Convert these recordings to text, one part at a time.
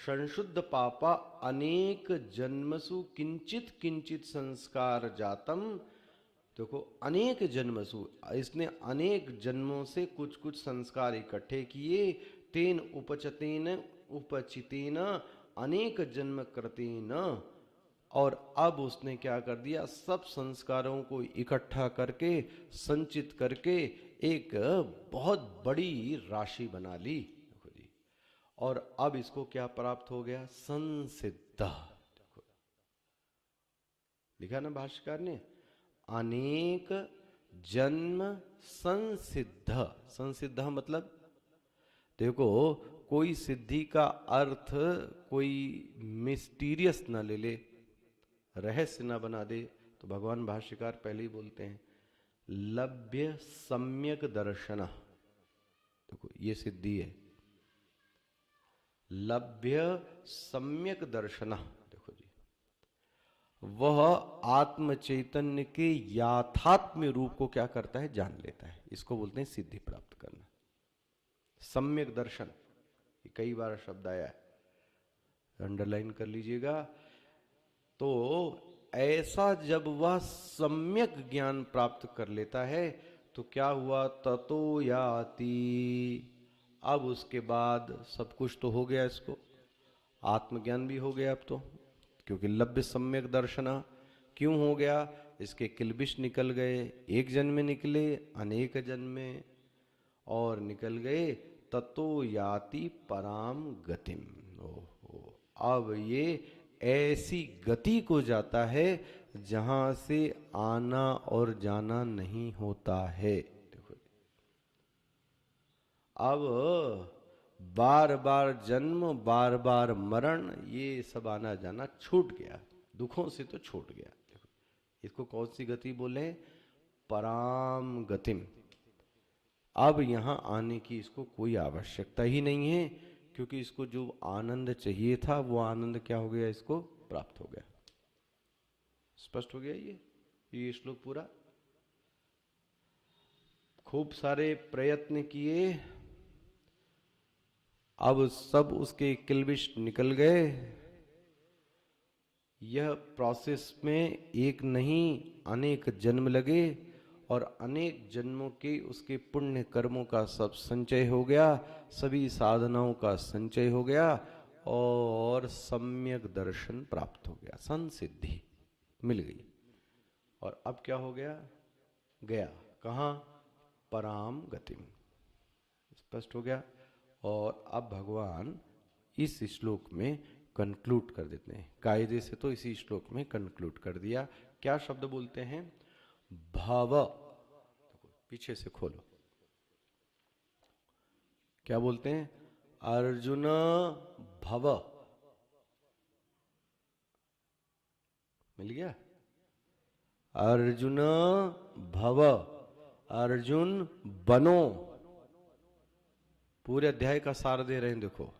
संशुद्ध पापा अनेक जन्मसु किंचित किंचित संस्कार जातम। देखो अनेक जन्मसु, इसने अनेक जन्मों से कुछ कुछ संस्कार इकट्ठे किए। तेन उपचतेन उपचितेन अनेक जन्म कृतेन, और अब उसने क्या कर दिया, सब संस्कारों को इकट्ठा करके संचित करके एक बहुत बड़ी राशि बना ली। देखो जी, और अब इसको क्या प्राप्त हो गया, संसिद्ध। देखो लिखा ना भाष्यकार ने, अनेक जन्म संसिद्ध। संसिद्ध मतलब देखो, कोई सिद्धि का अर्थ कोई मिस्टीरियस ना ले ले, रहस्य ना बना दे, तो भगवान भाष्यकार पहले ही बोलते हैं लभ्य सम्यक दर्शन। देखो ये सिद्धि है, लभ्य सम्यक दर्शन। देखो जी, वह आत्म चैतन्य के याथात्म्य रूप को क्या करता है, जान लेता है। इसको बोलते हैं सिद्धि प्राप्त करना, सम्यक दर्शन। ये कई बार शब्द आया है, अंडरलाइन कर लीजिएगा। तो ऐसा जब वह सम्यक ज्ञान प्राप्त कर लेता है तो क्या हुआ, ततो याति। अब उसके बाद सब कुछ तो हो गया, इसको आत्मज्ञान भी हो गया अब तो, क्योंकि लभ्य सम्यक दर्शना। क्यों हो गया, इसके किलबिश निकल गए, एक जन्म में निकले, अनेक जन्म में और निकल गए। ततो याति पराम गतिम। ओहो, अब ये ऐसी गति को जाता है जहां से आना और जाना नहीं होता है। देखो अब बार बार जन्म, बार बार मरण, ये सब आना जाना छूट गया, दुखों से तो छूट गया। देखो इसको कौन सी गति बोले, पराम गतिम। अब यहां आने की इसको कोई आवश्यकता ही नहीं है, क्योंकि इसको जो आनंद चाहिए था वो आनंद क्या हो गया, इसको प्राप्त हो गया। स्पष्ट हो गया ये श्लोक पूरा। खूब सारे प्रयत्न किए, अब सब उसके किलबिश निकल गए। यह प्रोसेस में एक नहीं अनेक जन्म लगे, और अनेक जन्मों के उसके पुण्य कर्मों का सब संचय हो गया, सभी साधनाओं का संचय हो गया, और सम्यक दर्शन प्राप्त हो गया, संसिद्धि मिल गई। और अब क्या हो गया, गया कहाँ, पराम गतिम। स्पष्ट हो गया। और अब भगवान इस श्लोक में कंक्लूड कर देते हैं, कायदे से तो इसी श्लोक में कंक्लूड कर दिया। क्या शब्द बोलते हैं, भाव। पीछे से खोलो, क्या बोलते हैं, अर्जुन भव। मिल गया, अर्जुन भव, अर्जुन बनो। पूरे अध्याय का सार दे रहे हैं। देखो,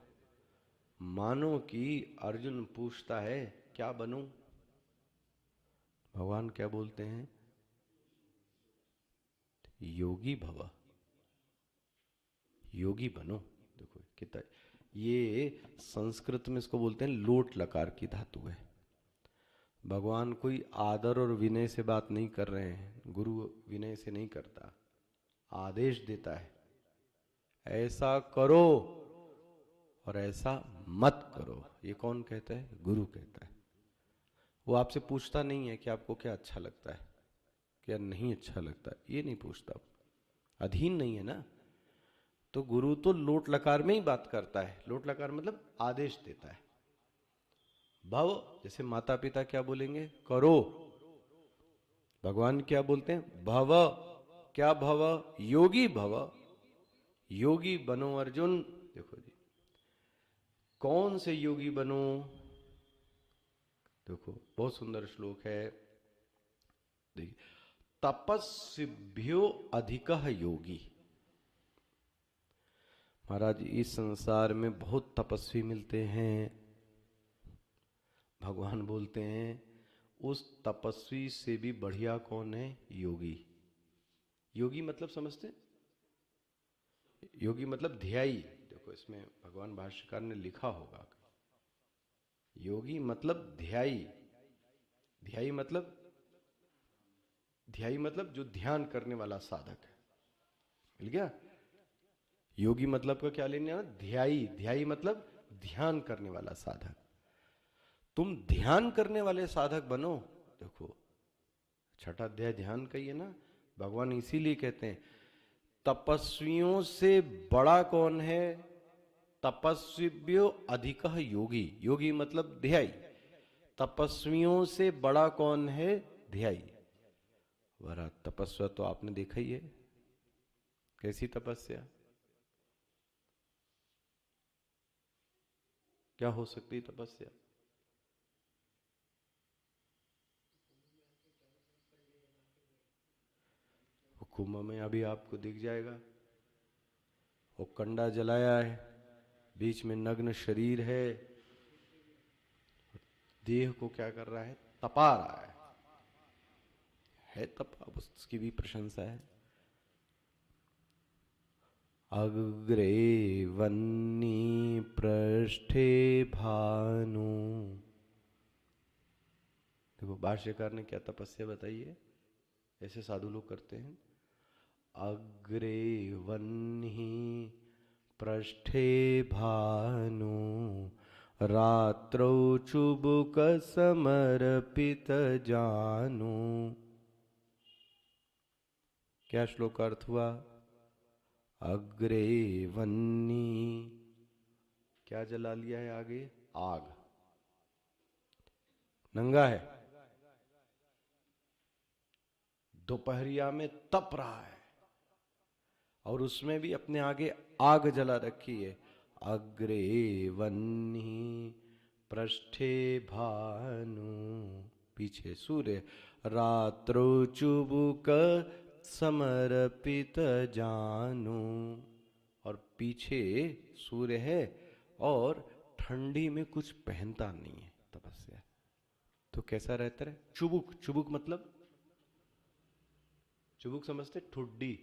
मानो कि अर्जुन पूछता है क्या बनूं, भगवान क्या बोलते हैं, योगी भव, योगी बनो। देखो कितना, ये संस्कृत में इसको बोलते हैं लोट लकार की धातु है। भगवान कोई आदर और विनय से बात नहीं कर रहे हैं, गुरु विनय से नहीं करता, आदेश देता है, ऐसा करो और ऐसा मत करो। ये कौन कहता है, गुरु कहता है। वो आपसे पूछता नहीं है कि आपको क्या अच्छा लगता है, क्या नहीं अच्छा लगता, ये नहीं पूछता, अधीन नहीं है ना। तो गुरु तो लोट लकार में ही बात करता है। लोट लकार मतलब आदेश देता है। भव, जैसे माता पिता क्या बोलेंगे, करो। भगवान क्या बोलते हैं, भव। क्या भव, योगी भव, योगी बनो अर्जुन। देखो जी, कौन से योगी बनो, देखो बहुत सुंदर श्लोक है। देखिए, तपस्विभ्यो अधिकः योगी। महाराज इस संसार में बहुत तपस्वी मिलते हैं। भगवान बोलते हैं उस तपस्वी से भी बढ़िया कौन है, योगी। योगी मतलब समझते, योगी मतलब ध्यायी। देखो इसमें भगवान भाष्यकार ने लिखा होगा, योगी मतलब ध्याई। ध्याई मतलब जो ध्यान करने वाला साधक है। मिल गया? योगी मतलब का क्या लेना? ध्याई। ध्याई मतलब ध्यान करने वाला साधक। तुम ध्यान करने वाले साधक बनो। देखो, छठा अध्याय ध्यान का ही है ना। भगवान इसीलिए कहते हैं तपस्वियों से बड़ा कौन है? तपस्विभ्यो अधिकः योगी। योगी मतलब ध्याई। तपस्वियों से बड़ा कौन है? ध्याई। वरा तपस्या तो आपने देखा ही है। कैसी तपस्या? क्या हो सकती है तपस्या? कुंभ में अभी आपको दिख जाएगा, वो कंडा जलाया है, बीच में नग्न शरीर देह को क्या कर रहा है? तपा रहा है तप। अब उसकी भी प्रशंसा है। अग्रे वन्नी पृष्ठे भानु। देखो भाष्यकार ने क्या तपस्या बताई है। ऐसे साधु लोग करते हैं। अग्रे वन्नी पृष्ठे भानु रात्रौ चुबुक समर्पित जानु। क्या श्लोक का अर्थ हुआ? अग्रे वन्नी, क्या जला लिया है आगे? आग। नंगा है, दोपहरिया में तप रहा है, और उसमें भी अपने आगे आग जला रखी है। अग्रे वन्नी पृष्ठे भानु, पीछे सूर्य। रात्रो चुबुक समर्पित जानु, और पीछे सूर्य है और ठंडी में कुछ पहनता नहीं है। तपस्या तो कैसा रहता है? चुबुक। चुबुक मतलब, चुबुक समझते? ठुड्डी।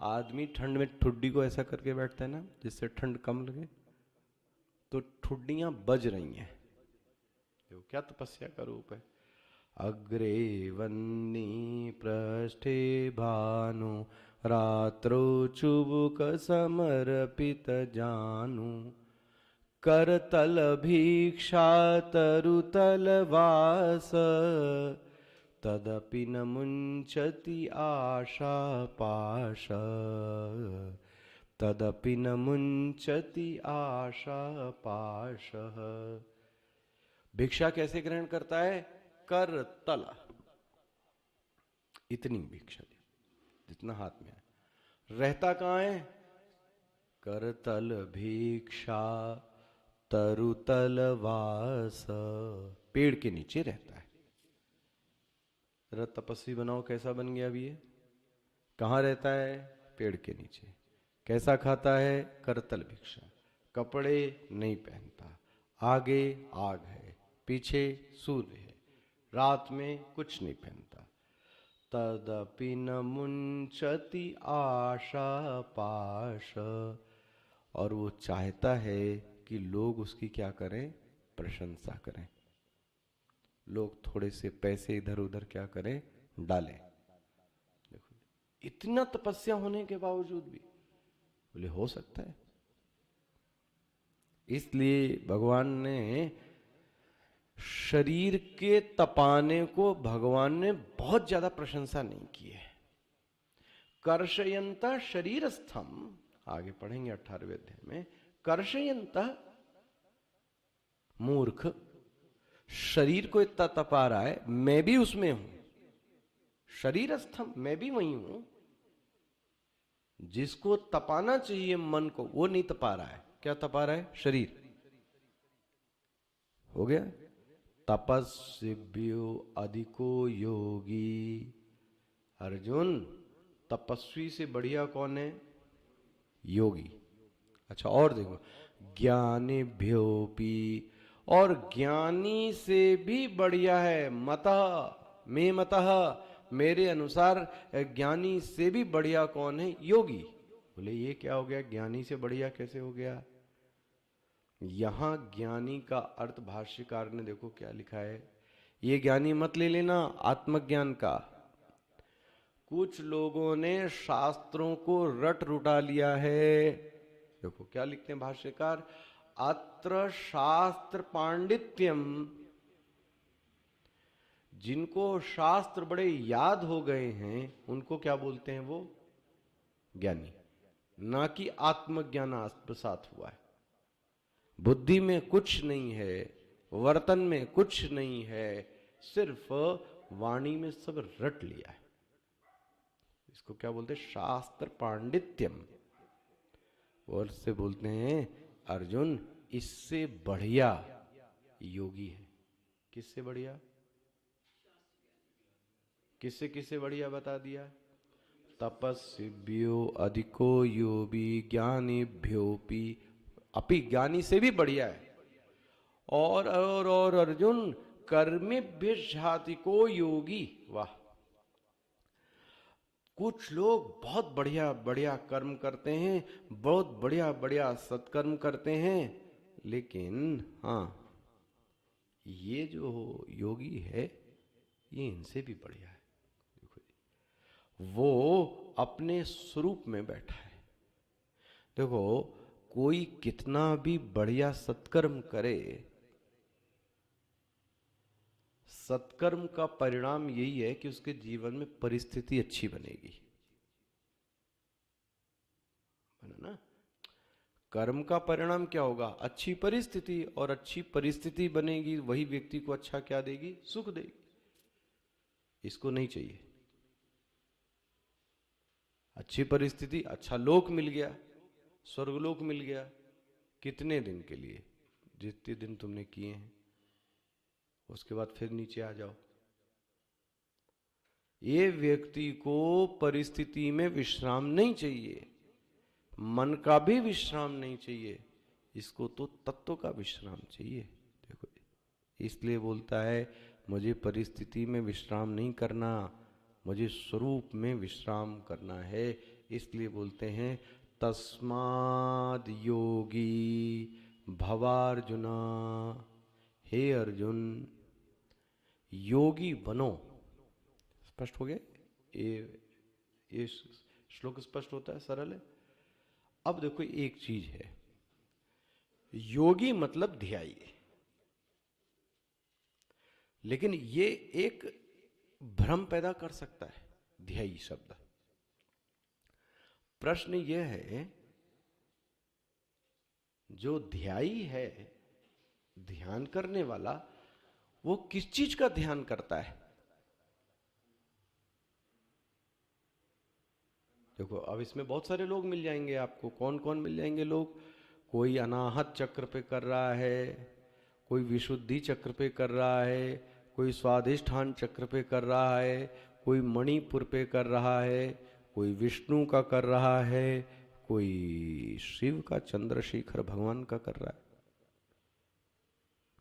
आदमी ठंड में ठुड्डी को ऐसा करके बैठता है ना, जिससे ठंड कम लगे, तो ठुड्डियां बज रही हैं। देखो क्या तपस्या का रूप है। अग्रे वन्नी पृष्ठे भानु रात्रो चुबुक समर्पित जानु। करतल भिक्षा तरुतल वास तदपि न मुंचति आशा पाश। तदपि न मुंचति आशा पाश। भिक्षा कैसे ग्रहण करता है? कर तल, इतनी भिक्षा दी जितना हाथ में है। रहता कहां है? कर तल भिक्षा तरुतल वास, पेड़ के नीचे रहता है। जरा तपस्वी बनाओ कैसा बन गया अभी ये। कहाँ रहता है? पेड़ के नीचे। कैसा खाता है? करतल भिक्षा। कपड़े नहीं पहनता, आगे आग है, पीछे सूर्य है, रात में कुछ नहीं पहनता। तदपि न मुंचति आशा पाश, और वो चाहता है कि लोग उसकी क्या करें? प्रशंसा करें। लोग थोड़े से पैसे इधर उधर क्या करें? डालें। देखो इतना तपस्या होने के बावजूद भी बोले हो सकता है। इसलिए भगवान ने शरीर के तपाने को भगवान ने बहुत ज्यादा प्रशंसा नहीं की है। कर्षयंता शरीरस्थम, आगे पढ़ेंगे 18वें अध्याय में। कर्षयंता, मूर्ख, शरीर को इतना तपा रहा है, मैं भी उसमें हूं। शरीरस्थम, मैं भी वही हूं। जिसको तपाना चाहिए मन को, वो नहीं तपा रहा है। क्या तपा रहा है? शरीर। हो गया? तपस्विभ्यो अधिको योगी। अर्जुन, तपस्वी से बढ़िया कौन है? योगी। अच्छा और देखो, ज्ञानिभ्योपि, और ज्ञानी से भी बढ़िया है। मतः, मे मतः, मेरे अनुसार ज्ञानी से भी बढ़िया कौन है? योगी। बोले ये क्या हो गया? ज्ञानी से बढ़िया कैसे हो गया? यहां ज्ञानी का अर्थ भाष्यकार ने देखो क्या लिखा है। ये ज्ञानी मत ले लेना आत्मज्ञान का। कुछ लोगों ने शास्त्रों को रट रुटा लिया है। देखो क्या लिखते हैं भाष्यकार, अत्र शास्त्र पांडित्यम। जिनको शास्त्र बड़े याद हो गए हैं उनको क्या बोलते हैं, वो ज्ञानी। ना कि आत्मज्ञान आत्मसात हुआ है। बुद्धि में कुछ नहीं है, वर्तन में कुछ नहीं है, सिर्फ वाणी में सब रट लिया है। इसको क्या बोलते हैं, शास्त्र पांडित्यम। और से बोलते हैं अर्जुन इससे बढ़िया योगी है। किससे बढ़िया, किससे किससे बढ़िया बता दिया। तपस्विभ्यो अधिको योगी ज्ञानीभ्योपि अपि, ज्ञानी से भी बढ़िया है। और अर्जुन कर्मेभ्य झाति को योगी। वाह, कुछ लोग बहुत बढ़िया बढ़िया कर्म करते हैं, बहुत बढ़िया बढ़िया सत्कर्म करते हैं, लेकिन हाँ ये जो योगी है ये इनसे भी बढ़िया है। देखो जी, वो अपने स्वरूप में बैठा है। देखो कोई कितना भी बढ़िया सत्कर्म करे, सत्कर्म का परिणाम यही है कि उसके जीवन में परिस्थिति अच्छी बनेगी, बना ना। कर्म का परिणाम क्या होगा, अच्छी परिस्थिति, और अच्छी परिस्थिति बनेगी वही व्यक्ति को अच्छा क्या देगी, सुख देगी। इसको नहीं चाहिए अच्छी परिस्थिति, अच्छा लोक मिल गया, स्वर्गलोक मिल गया, कितने दिन के लिए, जितने दिन तुमने किए हैं, उसके बाद फिर नीचे आ जाओ। ये व्यक्ति को परिस्थिति में विश्राम नहीं चाहिए, मन का भी विश्राम नहीं चाहिए, इसको तो तत्व का विश्राम चाहिए। देखो इसलिए बोलता है मुझे परिस्थिति में विश्राम नहीं करना, मुझे स्वरूप में विश्राम करना है। इसलिए बोलते हैं तस्माद योगी भवार्जुना। हे अर्जुन योगी बनो। स्पष्ट हो गया, ये श्लोक स्पष्ट होता है, सरल है। अब देखो एक चीज है, योगी मतलब ध्यायी, लेकिन ये एक भ्रम पैदा कर सकता है ध्यायी शब्द। प्रश्न यह है जो ध्यायी है, ध्यान करने वाला, वो किस चीज का ध्यान करता है। देखो अब इसमें बहुत सारे लोग मिल जाएंगे आपको। कौन कौन मिल जाएंगे लोग, कोई अनाहत चक्र पे कर रहा है, कोई विशुद्धि चक्र पे कर रहा है, कोई स्वाधिष्ठान चक्र पे कर रहा है, कोई मणिपुर पे कर रहा है, कोई विष्णु का कर रहा है, कोई शिव का, चंद्रशेखर भगवान का कर रहा है।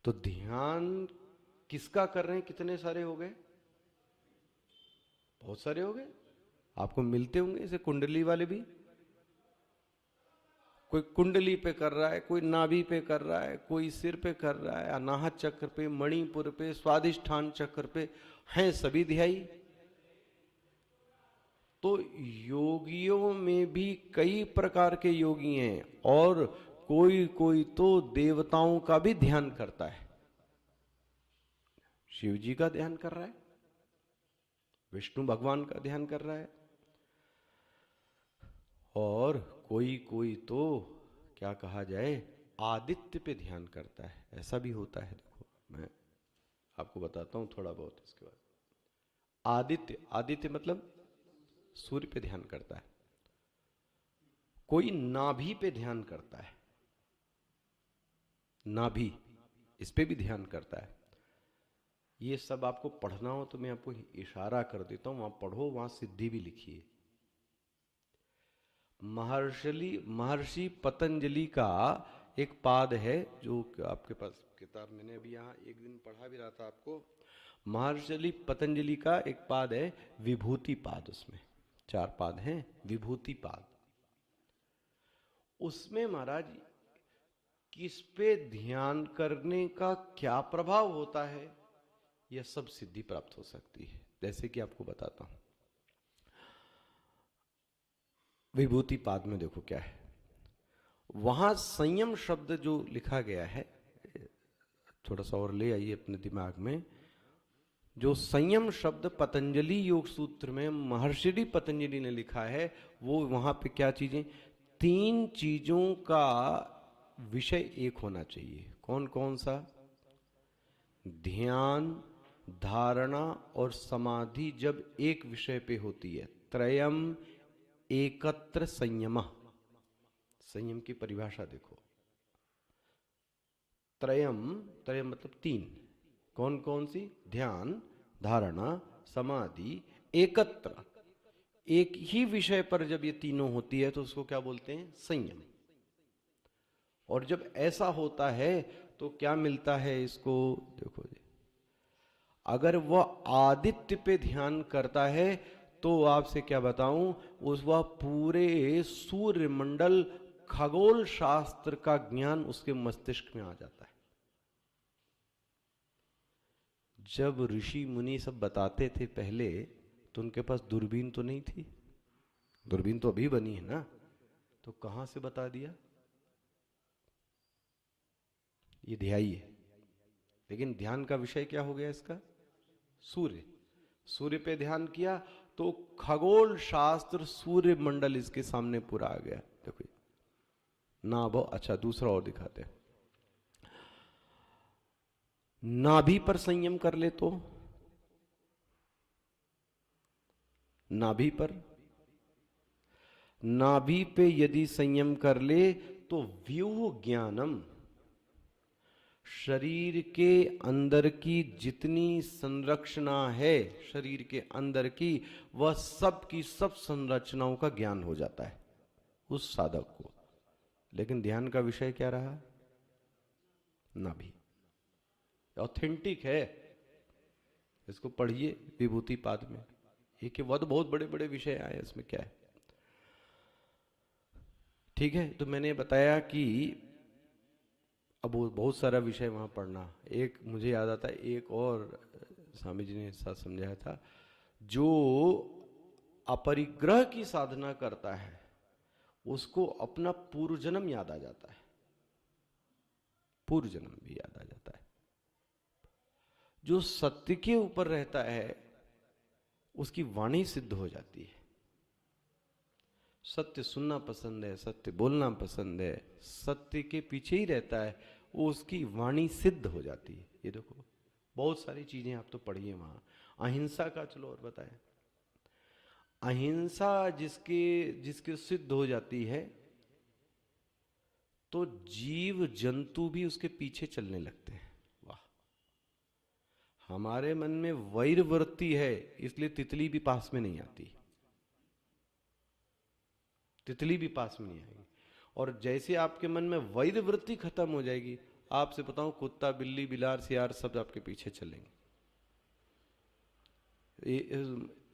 तो ध्यान किसका कर रहे हैं, कितने सारे हो गए, बहुत सारे हो गए। आपको मिलते होंगे ऐसे कुंडली वाले भी। कोई कुंडली पे कर रहा है, कोई नाभि पे कर रहा है, कोई सिर पे कर रहा है, अनाहत चक्र पे, मणिपुर पे, स्वादिष्ठान चक्र पे, हैं सभी ध्यायी। तो योगियों में भी कई प्रकार के योगी हैं, और कोई कोई तो देवताओं का भी ध्यान करता है। शिव जी का ध्यान कर रहा है, विष्णु भगवान का ध्यान कर रहा है, और कोई कोई तो क्या कहा जाए आदित्य पे ध्यान करता है। ऐसा भी होता है। देखो मैं आपको बताता हूं थोड़ा बहुत इसके बाद। आदित्य, आदित्य मतलब सूर्य पे ध्यान करता है, कोई नाभि पे ध्यान करता है, नाभि इस पे भी ध्यान करता है। ये सब आपको पढ़ना हो तो मैं आपको इशारा कर देता हूं, वहां पढ़ो, वहां सिद्धि भी लिखिए। महर्षि पतंजलि का एक पाद है जो आपके पास किताब, मैंने अभी यहाँ एक दिन पढ़ा भी रहा था आपको। महर्षि पतंजलि का एक पाद है विभूति पाद, उसमें 4 पाद हैं, विभूति पाद। उसमें महाराज किस पे ध्यान करने का क्या प्रभाव होता है, यह सब सिद्धि प्राप्त हो सकती है। जैसे कि आपको बताता हूं, विभूति पाद में देखो क्या है, वहां संयम शब्द जो लिखा गया है, थोड़ा सा और ले आइए अपने दिमाग में, जो संयम शब्द पतंजलि योग सूत्र में महर्षि पतंजलि ने लिखा है, वो वहां पे क्या चीजें, 3 चीजों का विषय एक होना चाहिए। कौन कौन सा? ध्यान, धारणा और समाधि जब एक विषय पे होती है, त्रयम एकत्र संयम। संयम की परिभाषा देखो, त्रयम, त्रयम मतलब 3, कौन कौन सी? ध्यान, धारणा, समाधि, एकत्र, एक ही विषय पर जब ये तीनों होती है तो उसको क्या बोलते हैं? संयम। और जब ऐसा होता है तो क्या मिलता है इसको? देखो जी, अगर वह आदित्य पे ध्यान करता है तो आपसे क्या बताऊं, उस वह पूरे सूर्य मंडल खगोल शास्त्र का ज्ञान उसके मस्तिष्क में आ जाता है। जब ऋषि मुनि सब बताते थे पहले, तो उनके पास दूरबीन तो नहीं थी, दूरबीन तो अभी बनी है ना, तो कहां से बता दिया? ये ध्याई है, लेकिन ध्यान का विषय क्या हो गया इसका? सूर्य। सूर्य पे ध्यान किया तो खगोल शास्त्र सूर्य मंडल इसके सामने पूरा आ गया। देखो नाभ, अच्छा दूसरा और दिखाते हैं, नाभि पर संयम कर ले तो, नाभि पर, नाभि पे यदि संयम कर ले तो व्यूह ज्ञानम, शरीर के अंदर की जितनी संरचना है शरीर के अंदर की, वह सब की सब संरचनाओं का ज्ञान हो जाता है उस साधक को। लेकिन ध्यान का विषय क्या रहा? नाभि। ऑथेंटिक है, इसको पढ़िए विभूति पाद में, एक वध बहुत बड़े बड़े विषय आए इसमें, क्या है। ठीक है, तो मैंने बताया कि अब बहुत सारा विषय वहां पढ़ना। एक मुझे याद आता है, एक और स्वामी जी ने साथ समझाया था, जो अपरिग्रह की साधना करता है उसको अपना पूर्व जन्म याद आ जाता है, पूर्व जन्म भी याद आ जाता है। जो सत्य के ऊपर रहता है उसकी वाणी सिद्ध हो जाती है। सत्य सुनना पसंद है, सत्य बोलना पसंद है, सत्य के पीछे ही रहता है, वो उसकी वाणी सिद्ध हो जाती है। ये देखो बहुत सारी चीजें आप तो पढ़िए वहां। अहिंसा का चलो और बताएं, अहिंसा जिसके जिसके सिद्ध हो जाती है तो जीव जंतु भी उसके पीछे चलने लगते हैं। वाह, हमारे मन में वैर वृत्ति है इसलिए तितली भी पास में नहीं आती, तितली भी पास में नहीं आएगी। और जैसे आपके मन में वैर वृत्ति खत्म हो जाएगी, आपसे बताऊं कुत्ता बिल्ली बिलार सियार सब आपके पीछे चलेंगे।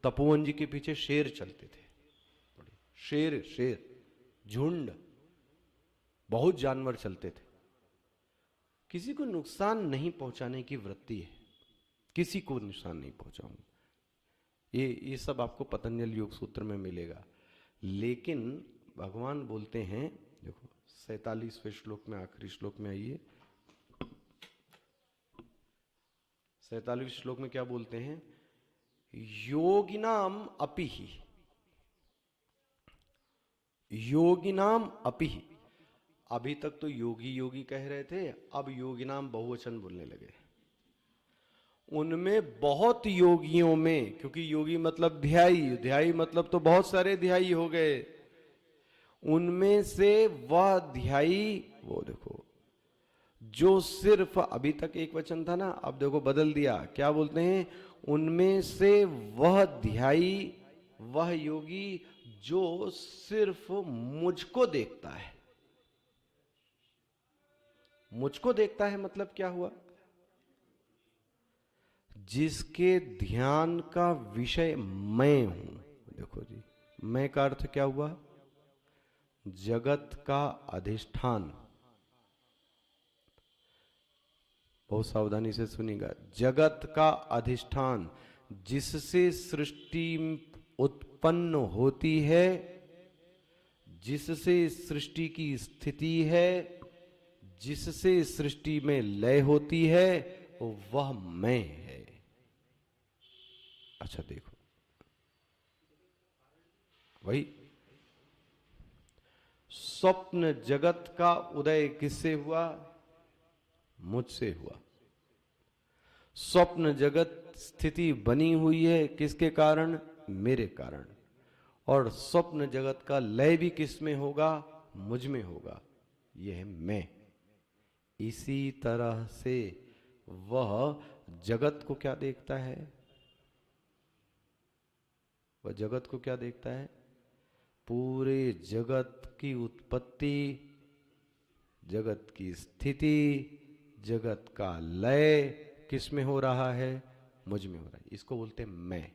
तपोवन जी के पीछे शेर चलते थे, शेर शेर झुंड, बहुत जानवर चलते थे। किसी को नुकसान नहीं पहुंचाने की वृत्ति है, किसी को नुकसान नहीं पहुंचाऊंगा। ये सब आपको पतंजलि योग सूत्र में मिलेगा। लेकिन भगवान बोलते हैं, देखो 47वें श्लोक में, आखिरी श्लोक में आइए, 47वें श्लोक में क्या बोलते हैं? योगिनाम अपि ही, योगिनाम अपि ही। अभी तक तो योगी योगी कह रहे थे, अब योगिनाम बहुवचन बोलने लगे। उनमें बहुत योगियों में, क्योंकि योगी मतलब ध्यायी, ध्यायी मतलब तो बहुत सारे ध्यायी हो गए, उनमें से वह ध्यायी, वो देखो जो सिर्फ, अभी तक एक वचन था ना, अब देखो बदल दिया, क्या बोलते हैं? उनमें से वह ध्यायी, वह योगी जो सिर्फ मुझको देखता है। मुझको देखता है मतलब क्या हुआ? जिसके ध्यान का विषय मैं हूं। देखो जी, मैं का अर्थ क्या हुआ? जगत का अधिष्ठान। बहुत सावधानी से सुनिएगा। जगत का अधिष्ठान जिससे सृष्टि उत्पन्न होती है, जिससे सृष्टि की स्थिति है, जिससे सृष्टि में लय होती है, वह मैं है। अच्छा देखो, वही स्वप्न जगत का उदय किससे हुआ? मुझसे हुआ। स्वप्न जगत स्थिति बनी हुई है किसके कारण? मेरे कारण। और स्वप्न जगत का लय भी किस में होगा? मुझ में होगा। यह है मैं। इसी तरह से वह जगत को क्या देखता है? वह जगत को क्या देखता है? पूरे जगत की उत्पत्ति, जगत की स्थिति, जगत का लय किस में हो रहा है? मुझ में हो रहा है। इसको बोलते हैं मैं।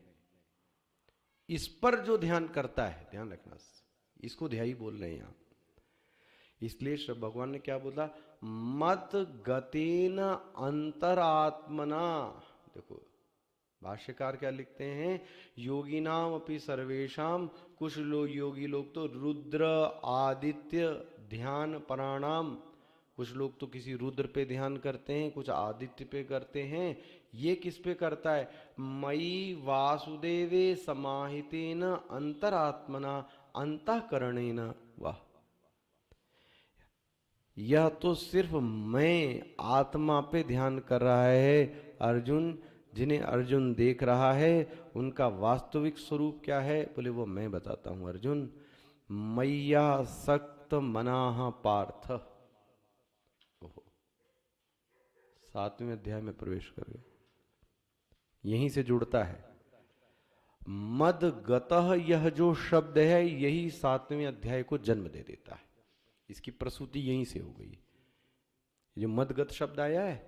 इस पर जो ध्यान करता है, ध्यान रखना, इसको ध्यायी बोल रहे हैं यहां। इसलिए श्री भगवान ने क्या बोला? मत गतेन अंतरात्मना। देखो भाष्यकार क्या लिखते हैं? योगिनाम अपि सर्वेशम। कुछ लोग, योगी लोग तो रुद्र आदित्य ध्यान प्राणाम, कुछ लोग तो किसी रुद्र पे ध्यान करते हैं, कुछ आदित्य पे करते हैं। ये किस पे करता है? मयि वासुदेवे समाहितेन अंतरात्मना अंतःकरणेन। वाह, यह तो सिर्फ मैं आत्मा पे ध्यान कर रहा है। अर्जुन, जिन्हें अर्जुन देख रहा है उनका वास्तविक स्वरूप क्या है? बोले वो मैं बताता हूं अर्जुन। मैया सक्त मनाह पार्थ। 7वें अध्याय में प्रवेश कर गए, यहीं से जुड़ता है। मद गतः, यह जो शब्द है यही 7वें अध्याय को जन्म दे देता है। इसकी प्रसूति यहीं से हो गई। जो मदगत शब्द आया है,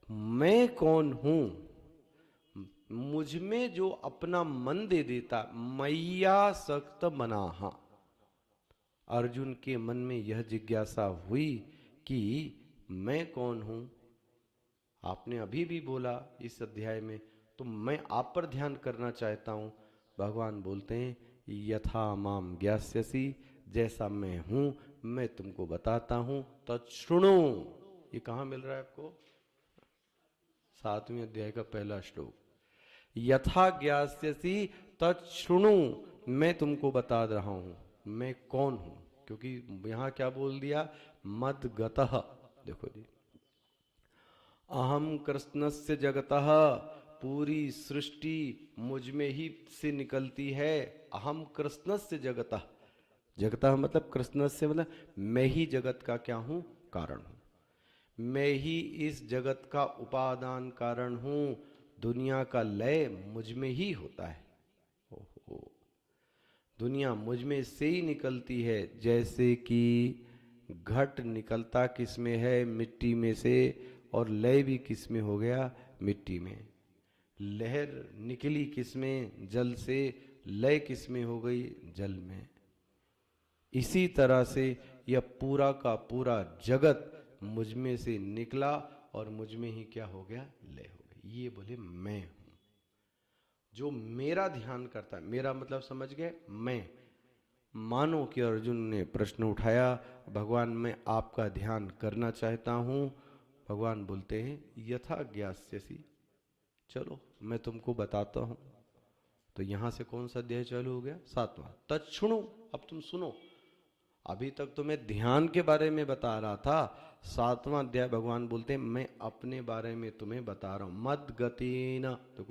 मैं कौन हूं? मुझ में जो अपना मन दे देता, मैया सक्त मनाहा। अर्जुन के मन में यह जिज्ञासा हुई कि मैं कौन हूं। आपने अभी भी बोला इस अध्याय में, तो मैं आप पर ध्यान करना चाहता हूं। भगवान बोलते हैं यथा माम ज्ञास्यसि, जैसा मैं हूं मैं तुमको बताता हूं। तच्छृणु, ये कहां मिल रहा है आपको? 7वें अध्याय का पहला श्लोक। यथा ज्ञास्यसि तच्छृणु, मैं तुमको बता रहा हूं मैं कौन हूं। क्योंकि यहां क्या बोल दिया? मदगतः। देखो जी, अहम कृष्णस्य जगतः, पूरी सृष्टि मुझ में ही से निकलती है। अहम कृष्णस्य जगतः, जगतः मतलब कृष्णस्य मतलब मैं ही जगत का क्या हूं? कारण हूं। मैं ही इस जगत का उपादान कारण हूं। दुनिया का लय मुझ में ही होता है। ओहो, दुनिया मुझ में से ही निकलती है। जैसे कि घट निकलता किस में है? मिट्टी में से। और लय भी किस में हो गया? मिट्टी में। लहर निकली किस में? जल से। लय किस में हो गई? जल में। इसी तरह से यह पूरा का पूरा जगत मुझ में से निकला और मुझ में ही क्या हो गया? लय हो गई। ये बोले मैं हूं, जो मेरा ध्यान करता है। मेरा मतलब समझ गए? मैं। मानो कि अर्जुन ने प्रश्न उठाया, भगवान मैं आपका ध्यान करना चाहता हूं। भगवान बोलते हैं यथा ज्ञास्यसि, चलो मैं तुमको बताता हूं। तो यहां से कौन सा अध्याय चालू हो गया? 7वां। तच्छृणु, अब तुम सुनो। अभी तक तो मैं ध्यान के बारे में बता रहा था। 7वां अध्याय भगवान बोलते हैं मैं अपने बारे में तुम्हें बता रहा हूं। मद गतेन। तो